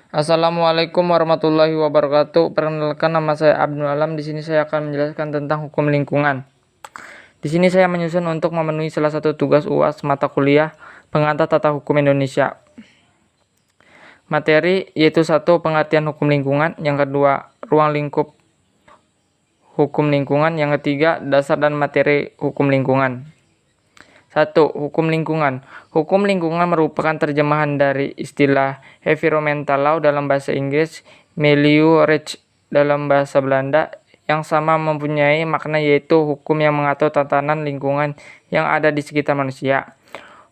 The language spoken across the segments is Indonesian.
Assalamualaikum warahmatullahi wabarakatuh. Perkenalkan, nama saya Abdul Alam. Di sini saya akan menjelaskan tentang hukum lingkungan. Di sini saya menyusun untuk memenuhi salah satu tugas UAS mata kuliah pengantar tata hukum Indonesia. Materi yaitu 1. Pengertian hukum lingkungan, yang kedua ruang lingkup hukum lingkungan, yang ketiga dasar dan materi hukum lingkungan. 1. Hukum lingkungan. Hukum lingkungan merupakan terjemahan dari istilah environmental law dalam bahasa Inggris, Milieurecht dalam bahasa Belanda, yang sama mempunyai makna yaitu hukum yang mengatur tatanan lingkungan yang ada di sekitar manusia.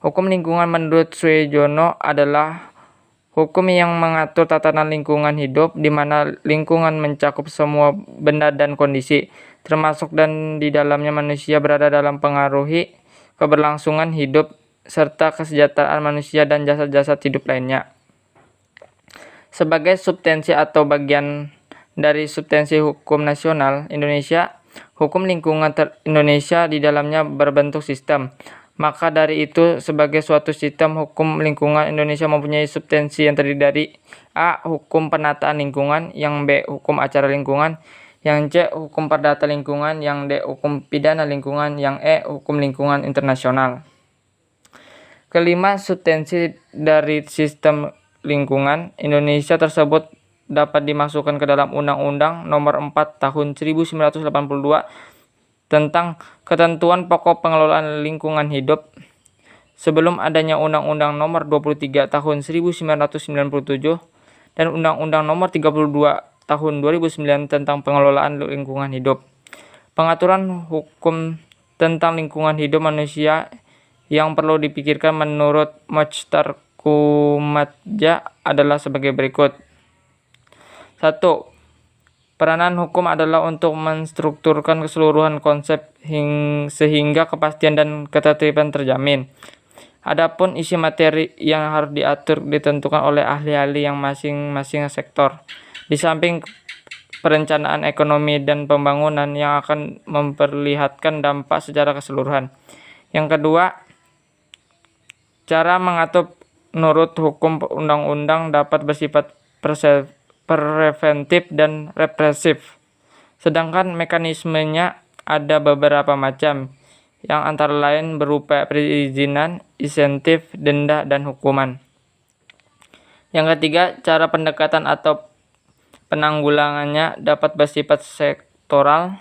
Hukum lingkungan menurut Suejono adalah hukum yang mengatur tatanan lingkungan hidup, di mana lingkungan mencakup semua benda dan kondisi, termasuk dan di dalamnya manusia berada dalam pengaruhi keberlangsungan hidup, serta kesejahteraan manusia dan jasad-jasad hidup lainnya. Sebagai substansi atau bagian dari substansi hukum nasional Indonesia, hukum lingkungan Indonesia di dalamnya berbentuk sistem. Maka dari itu, sebagai suatu sistem hukum lingkungan Indonesia mempunyai substansi yang terdiri dari A. Hukum penataan lingkungan, yang B. Hukum acara lingkungan, yang C. Hukum perdata lingkungan, yang D. Hukum pidana lingkungan, yang E. Hukum lingkungan internasional. Kelima, substansi dari sistem lingkungan Indonesia tersebut dapat dimasukkan ke dalam Undang-Undang Nomor 4 Tahun 1982 tentang ketentuan pokok pengelolaan lingkungan hidup. Sebelum adanya Undang-Undang Nomor 23 Tahun 1997 dan Undang-Undang Nomor 32 Tahun 2009 tentang pengelolaan lingkungan hidup. Pengaturan hukum tentang lingkungan hidup manusia yang perlu dipikirkan menurut Mochtar Kumatja adalah sebagai berikut. 1. Peranan hukum adalah untuk menstrukturkan keseluruhan konsep sehingga kepastian dan ketertiban terjamin. Adapun isi materi yang harus diatur ditentukan oleh ahli-ahli yang masing-masing sektor. Di samping perencanaan ekonomi dan pembangunan yang akan memperlihatkan dampak secara keseluruhan. Yang kedua, cara mengatur menurut hukum undang-undang dapat bersifat preventif dan represif. Sedangkan mekanismenya ada beberapa macam, yang antara lain berupa perizinan, insentif, denda, dan hukuman. Yang ketiga, cara pendekatan atau penanggulangannya dapat bersifat sektoral,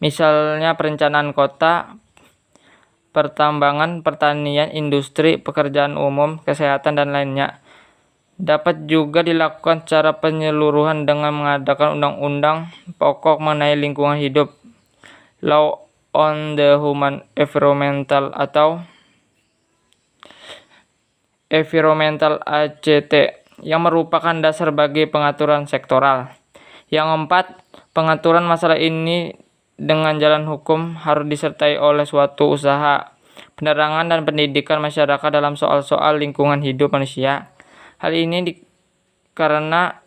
misalnya perencanaan kota, pertambangan, pertanian, industri, pekerjaan umum, kesehatan, dan lainnya. Dapat juga dilakukan secara penyeluruhan dengan mengadakan undang-undang pokok mengenai lingkungan hidup, Law on the Human Environmental atau Environmental ACT, yang merupakan dasar bagi pengaturan sektoral. Yang keempat, pengaturan masalah ini dengan jalan hukum harus disertai oleh suatu usaha penerangan dan pendidikan masyarakat dalam soal-soal lingkungan hidup manusia. Hal ini karena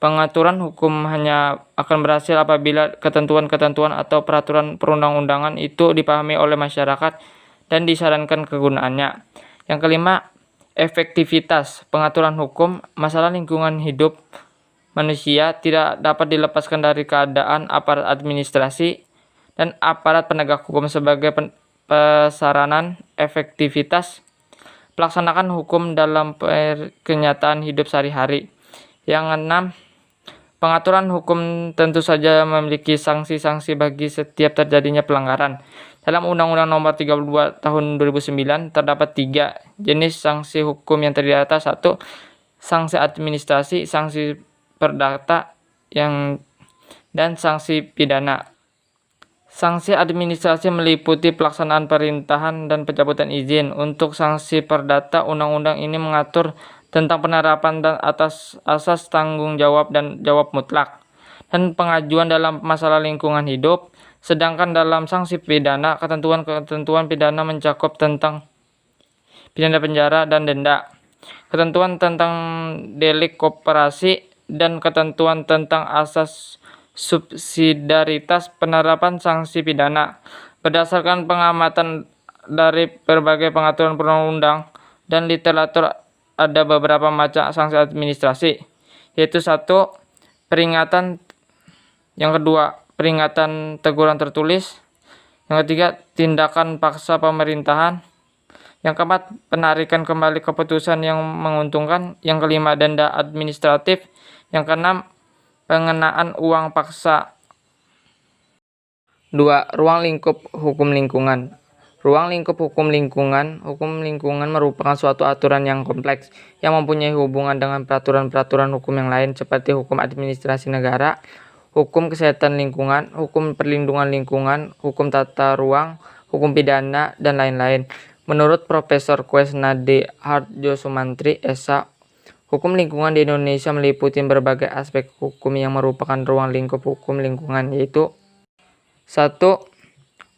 pengaturan hukum hanya akan berhasil apabila ketentuan-ketentuan atau peraturan perundang-undangan itu dipahami oleh masyarakat dan disarankan kegunaannya. Yang kelima, efektivitas pengaturan hukum masalah lingkungan hidup manusia tidak dapat dilepaskan dari keadaan aparat administrasi dan aparat penegak hukum sebagai persaranan efektivitas pelaksanaan hukum dalam kenyataan hidup sehari-hari. Yang keenam, pengaturan hukum tentu saja memiliki sanksi-sanksi bagi setiap terjadinya pelanggaran. Dalam Undang-Undang Nomor 32 Tahun 2009 terdapat 3 jenis sanksi hukum yang terdiri atas 1. Sanksi administrasi, sanksi perdata, dan sanksi pidana. Sanksi administrasi meliputi pelaksanaan perintahan dan pencabutan izin. Untuk sanksi perdata, undang-undang ini mengatur tentang penerapan dan atas asas tanggung jawab dan jawab mutlak dan pengajuan dalam masalah lingkungan hidup. Sedangkan dalam sanksi pidana, ketentuan-ketentuan pidana mencakup tentang pidana penjara dan denda, ketentuan tentang delik koperasi, dan ketentuan tentang asas subsidiaritas penerapan sanksi pidana. Berdasarkan pengamatan dari berbagai pengaturan perundang-undang dan literatur, ada beberapa macam sanksi administrasi. yaitu satu, peringatan, yang kedua, peringatan teguran tertulis, yang ketiga, tindakan paksa pemerintahan, yang keempat, penarikan kembali keputusan yang menguntungkan, yang kelima, denda administratif, yang keenam, pengenaan uang paksa. 2. Ruang lingkup hukum lingkungan. Ruang lingkup hukum lingkungan merupakan suatu aturan yang kompleks, yang mempunyai hubungan dengan peraturan-peraturan hukum yang lain seperti hukum administrasi negara, hukum kesehatan lingkungan, hukum perlindungan lingkungan, hukum tata ruang, hukum pidana, dan lain-lain. Menurut Profesor Kwesnadi Hardjosumantri, S.A., hukum lingkungan di Indonesia meliputi berbagai aspek hukum yang merupakan ruang lingkup hukum lingkungan, yaitu 1.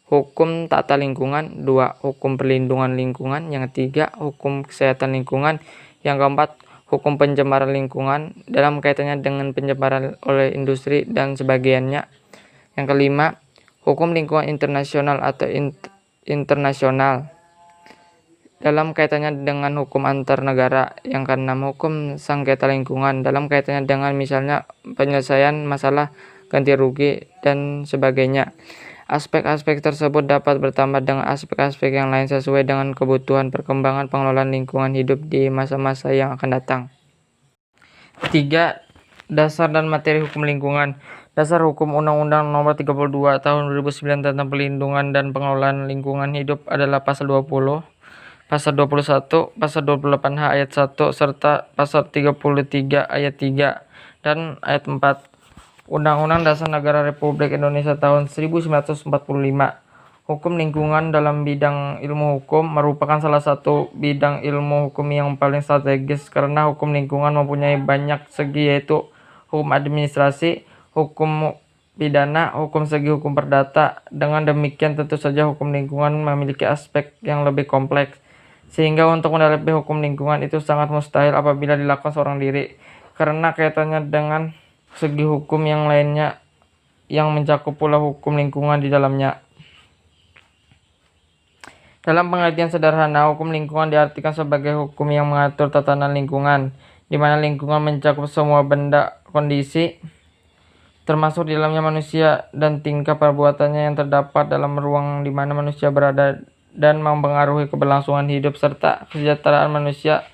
Hukum tata lingkungan, 2. Hukum perlindungan lingkungan, yang ketiga, hukum kesehatan lingkungan, yang keempat, hukum pencemaran lingkungan dalam kaitannya dengan pencemaran oleh industri dan sebagainya, yang kelima, hukum lingkungan internasional atau internasional dalam kaitannya dengan hukum antar negara, yang keenam, hukum sengketa lingkungan dalam kaitannya dengan misalnya penyelesaian masalah ganti rugi dan sebagainya. Aspek-aspek tersebut dapat bertambah dengan aspek-aspek yang lain sesuai dengan kebutuhan perkembangan pengelolaan lingkungan hidup di masa-masa yang akan datang. 3. Dasar dan materi hukum lingkungan. Dasar hukum Undang-Undang Nomor 32 Tahun 2009 tentang Perlindungan dan Pengelolaan Lingkungan Hidup adalah Pasal 20, Pasal 21, Pasal 28H Ayat 1, serta Pasal 33 Ayat 3 dan Ayat 4. Undang-Undang Dasar Negara Republik Indonesia tahun 1945. Hukum lingkungan dalam bidang ilmu hukum merupakan salah satu bidang ilmu hukum yang paling strategis karena hukum lingkungan mempunyai banyak segi, yaitu hukum administrasi, hukum pidana, hukum segi hukum perdata. Dengan demikian tentu saja hukum lingkungan memiliki aspek yang lebih kompleks, sehingga untuk mendalami hukum lingkungan itu sangat mustahil apabila dilakukan seorang diri, karena kaitannya dengan segi hukum yang lainnya yang mencakup pula hukum lingkungan di dalamnya. Dalam pengertian sederhana, hukum lingkungan diartikan sebagai hukum yang mengatur tatanan lingkungan, di mana lingkungan mencakup semua benda, kondisi, termasuk di dalamnya manusia dan tingkah perbuatannya yang terdapat dalam ruang di mana manusia berada dan mempengaruhi keberlangsungan hidup serta kesejahteraan manusia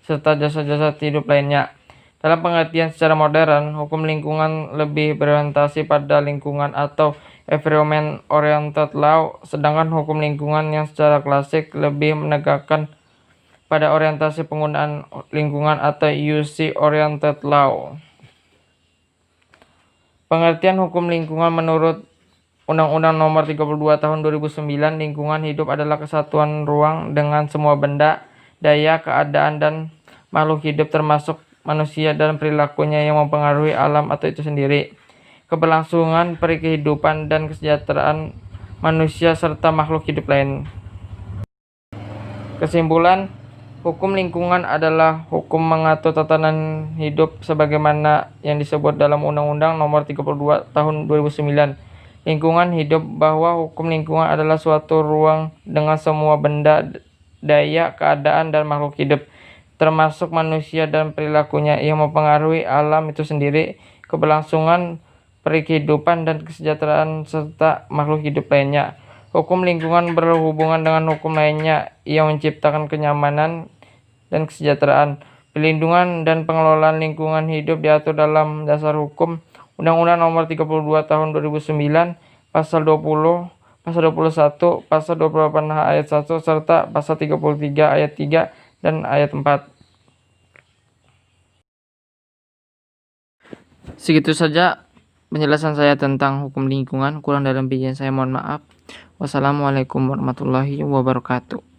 serta jasa-jasa hidup lainnya. Dalam pengertian secara modern, hukum lingkungan lebih berorientasi pada lingkungan atau environment oriented law, sedangkan hukum lingkungan yang secara klasik lebih menegakkan pada orientasi penggunaan lingkungan atau use oriented law. Pengertian hukum lingkungan menurut Undang-Undang Nomor 32 Tahun 2009, lingkungan hidup adalah kesatuan ruang dengan semua benda, daya, keadaan, dan makhluk hidup termasuk manusia dan perilakunya yang mempengaruhi alam atau itu sendiri, keberlangsungan kehidupan dan kesejahteraan manusia serta makhluk hidup lain. Kesimpulan, hukum lingkungan adalah hukum mengatur tatanan hidup sebagaimana yang disebut dalam Undang-Undang Nomor 32 Tahun 2009. Lingkungan hidup, bahwa hukum lingkungan adalah suatu ruang dengan semua benda, daya, keadaan, dan makhluk hidup, termasuk manusia dan perilakunya yang mempengaruhi alam itu sendiri, keberlangsungan kehidupan dan kesejahteraan serta makhluk hidup lainnya. Hukum lingkungan berhubungan dengan hukum lainnya yang menciptakan kenyamanan dan kesejahteraan. Perlindungan dan pengelolaan lingkungan hidup diatur dalam dasar hukum Undang-Undang Nomor 32 Tahun 2009, Pasal 20, Pasal 21, Pasal 28H Ayat 1, serta Pasal 33 Ayat 3 dan Ayat 4. Segitu saja penjelasan saya tentang hukum lingkungan. Kurang dalam bijian saya mohon maaf. Wassalamualaikum warahmatullahi wabarakatuh.